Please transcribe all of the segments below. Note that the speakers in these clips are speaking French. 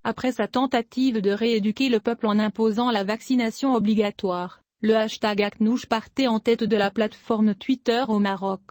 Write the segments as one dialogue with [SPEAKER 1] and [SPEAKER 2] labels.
[SPEAKER 1] Après sa tentative de rééduquer le peuple en imposant la vaccination obligatoire, le hashtag Aknouch partait en tête de la plateforme Twitter au Maroc.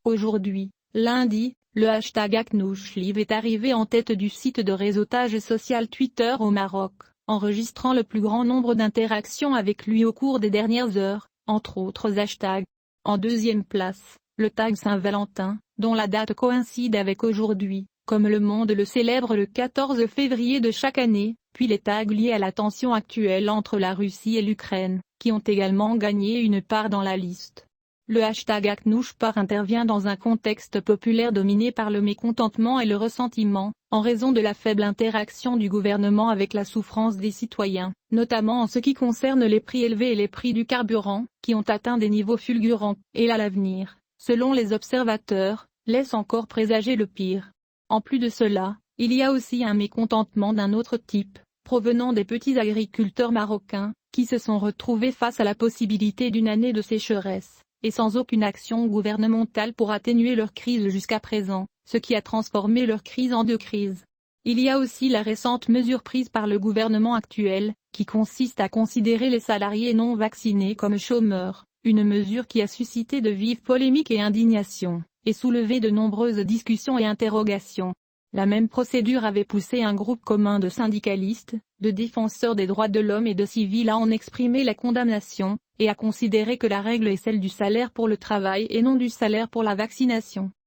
[SPEAKER 1] Aujourd'hui, lundi, le hashtag Aknouch Live est arrivé en tête du site de réseautage social Twitter au Maroc, enregistrant le plus grand nombre d'interactions avec lui au cours des dernières heures, entre autres hashtags. En deuxième place, le tag Saint-Valentin, dont la date coïncide avec aujourd'hui, comme Le Monde le célèbre le 14 février de chaque année, puis les tags liés à la tension actuelle entre la Russie et l'Ukraine, qui ont également gagné une part dans la liste. Le hashtag Aknouch intervient dans un contexte populaire dominé par le mécontentement et le ressentiment, en raison de la faible interaction du gouvernement avec la souffrance des citoyens, notamment en ce qui concerne les prix élevés et les prix du carburant, qui ont atteint des niveaux fulgurants, et à l'avenir, selon les observateurs, laisse encore présager le pire. En plus de cela, il y a aussi un mécontentement d'un autre type, provenant des petits agriculteurs marocains, qui se sont retrouvés face à la possibilité d'une année de sécheresse, et sans aucune action gouvernementale pour atténuer leur crise jusqu'à présent, ce qui a transformé leur crise en deux crises. Il y a aussi la récente mesure prise par le gouvernement actuel, qui consiste à considérer les salariés non vaccinés comme chômeurs, une mesure qui a suscité de vives polémiques et indignations, et soulevé de nombreuses discussions et interrogations. La même procédure avait poussé un groupe commun de syndicalistes, de défenseurs des droits de l'homme et de civils à en exprimer la condamnation, et à considérer que la règle est celle du salaire pour le travail et non du salaire pour la vaccination.